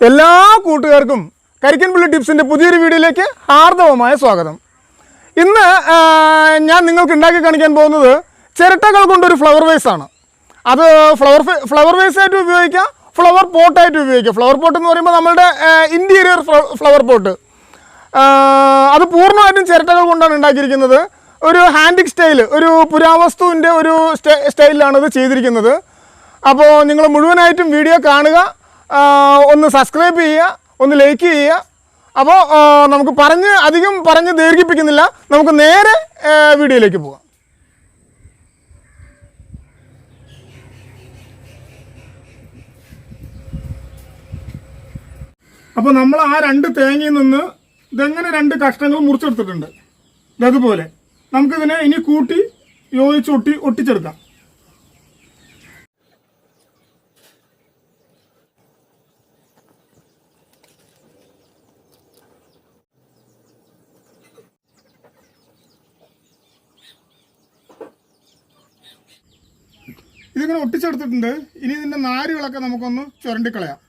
എല്ലാ കൂട്ടുകാർക്കും കരിക്കൻപുള്ളി ടിപ്സിൻ്റെ പുതിയൊരു വീഡിയോയിലേക്ക് ഹാർദവമായ സ്വാഗതം. ഇന്ന് ഞാൻ നിങ്ങൾക്ക് ഉണ്ടാക്കി കാണിക്കാൻ പോകുന്നത് ചിരട്ടകൾ കൊണ്ടൊരു ഫ്ലവർ വേസാണ്. അത് ഫ്ലവർ വേസായിട്ട് ഉപയോഗിക്കാം, ഫ്ലവർ പോട്ടായിട്ട് ഉപയോഗിക്കാം. ഫ്ലവർ പോട്ട് എന്ന് പറയുമ്പോൾ നമ്മളുടെ ഇൻറ്റീരിയർ ഫ്ലവർ പോട്ട്. അത് പൂർണ്ണമായിട്ടും ചിരട്ടകൾ കൊണ്ടാണ് ഉണ്ടാക്കിയിരിക്കുന്നത്. ഒരു ഹാൻഡിക് സ്റ്റൈൽ, ഒരു പുരാവസ്തുവിൻ്റെ ഒരു സ്റ്റൈലിലാണ് ഇത് ചെയ്തിരിക്കുന്നത്. അപ്പോൾ നിങ്ങൾ മുഴുവനായിട്ടും വീഡിയോ കാണുക, ഒന്ന് സബ്സ്ക്രൈബ് ചെയ്യുക, ഒന്ന് ലൈക്ക് ചെയ്യുക. അപ്പോൾ നമുക്ക് അധികം പറഞ്ഞ് ദീർഘിപ്പിക്കുന്നില്ല, നമുക്ക് നേരെ വീഡിയോയിലേക്ക് പോകാം. അപ്പോൾ നമ്മൾ ആ രണ്ട് തേങ്ങയിൽ നിന്ന് ഇതെങ്ങനെ രണ്ട് കഷ്ണങ്ങൾ മുറിച്ചെടുത്തിട്ടുണ്ട്. ഇതുപോലെ നമുക്കിതിനെ ഇനി കൂട്ടി യോജിച്ച് ഒട്ടിച്ചെടുക്കാം. ഇതിങ്ങനെ ഒട്ടിച്ചെടുത്തിട്ടുണ്ട്. ഇനി ഇതിൻ്റെ നാരുകളൊക്കെ നമുക്കൊന്ന് ചുരണ്ടിക്കളയാം.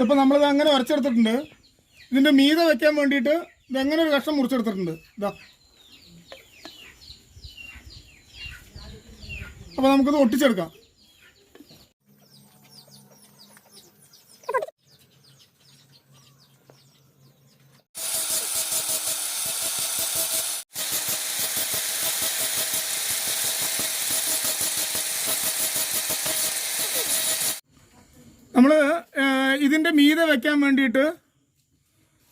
ഇപ്പോൾ നമ്മളിത് അങ്ങനെ ഉരച്ചെടുത്തിട്ടുണ്ട്. ഇതിൻ്റെ മീതെ വെക്കാൻ വേണ്ടിയിട്ട് ഇതെങ്ങനെ ഒരു കഷ്ണം മുറിച്ചെടുത്തിട്ടുണ്ട്. ഇതാ, അപ്പോൾ നമുക്കിത് ഒട്ടിച്ചെടുക്കാം. നമ്മൾ ഇതിൻ്റെ മീതെ വെക്കാൻ വേണ്ടിയിട്ട്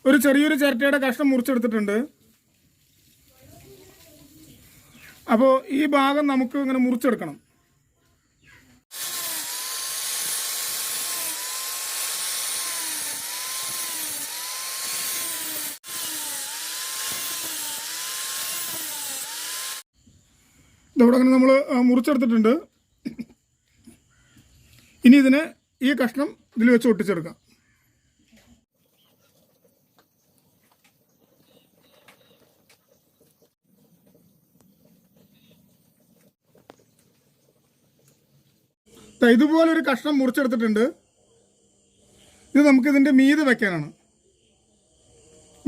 ഒരു ചെറിയൊരു ചിരട്ടയുടെ കഷ്ണം മുറിച്ചെടുത്തിട്ടുണ്ട്. അപ്പോൾ ഈ ഭാഗം നമുക്ക് ഇങ്ങനെ മുറിച്ചെടുക്കണം. ഇതവിടെ അങ്ങനെ നമ്മൾ മുറിച്ചെടുത്തിട്ടുണ്ട്. ഇനി ഇതിനെ ഈ കഷ്ണം ഇതിൽ വെച്ച് ഒട്ടിച്ചെടുക്കാം. ഇതുപോലൊരു കഷ്ണം മുറിച്ചെടുത്തിട്ടുണ്ട്. ഇത് നമുക്കിതിൻ്റെ മീതെ വെക്കാനാണ്.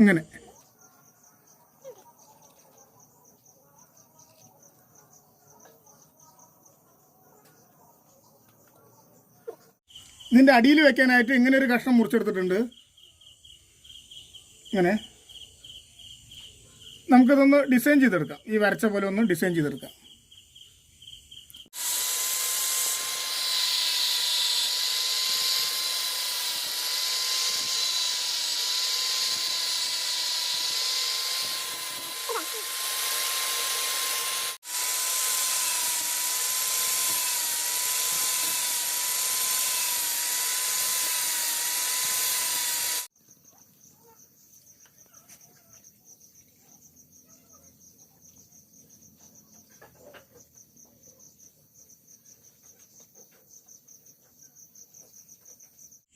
ഇങ്ങനെ ഇതിൻ്റെ അടിയിൽ വെക്കാനായിട്ട് ഇങ്ങനെ ഒരു കഷ്ണം മുറിച്ചെടുത്തിട്ടുണ്ട്. ഇങ്ങനെ നമുക്കിതൊന്ന് ഡിസൈൻ ചെയ്തെടുക്കാം. ഈ വരച്ച പോലെ ഒന്ന് ഡിസൈൻ ചെയ്തെടുക്കാം.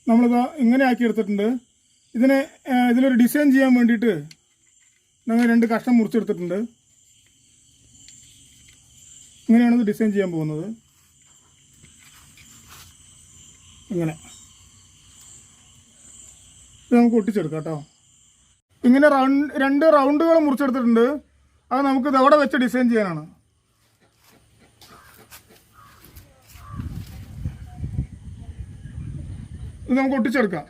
നമ്മളിത് ഇങ്ങനെ ആക്കി എടുത്തിട്ടുണ്ട്. ഇതിലൊരു ഡിസൈൻ ചെയ്യാൻ വേണ്ടിയിട്ട് നമ്മൾ രണ്ട് കഷ്ണം മുറിച്ചെടുത്തിട്ടുണ്ട്. ഇങ്ങനെയാണ് ഇത് ഡിസൈൻ ചെയ്യാൻ പോകുന്നത്. ഇങ്ങനെ ഇത് നമുക്ക് ഒട്ടിച്ചെടുക്കാം കേട്ടോ. ഇങ്ങനെ രണ്ട് റൗണ്ടുകൾ മുറിച്ചെടുത്തിട്ടുണ്ട്. അത് നമുക്കിത് എവിടെ വെച്ച് ഡിസൈൻ ചെയ്യാനാണ്. ഇത് നമുക്ക് ഒട്ടിച്ചെടുക്കാം.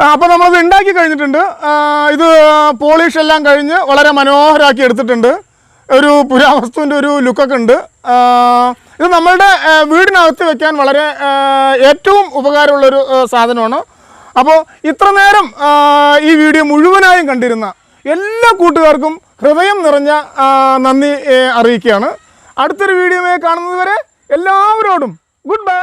അപ്പോൾ നമ്മളത് ഉണ്ടാക്കി കഴിഞ്ഞിട്ടുണ്ട്. ഇത് പോളിഷ് എല്ലാം കഴിഞ്ഞ് വളരെ മനോഹരമാക്കി എടുത്തിട്ടുണ്ട്. ഒരു പുരാവസ്തുവിൻ്റെ ഒരു ലുക്കൊക്കെ ഉണ്ട്. ഇത് നമ്മളുടെ വീടിനകത്ത് വെക്കാൻ വളരെ ഏറ്റവും ഉപകാരമുള്ളൊരു സാധനമാണ്. അപ്പോൾ ഇത്ര നേരം ഈ വീഡിയോ മുഴുവനായും കണ്ടിരുന്ന എല്ലാ കൂട്ടുകാർക്കും ഹൃദയം നിറഞ്ഞ നന്ദി അറിയിക്കുകയാണ്. അടുത്തൊരു വീഡിയോയെ കാണുന്നത് വരെ എല്ലാവരോടും ഗുഡ് ബൈ.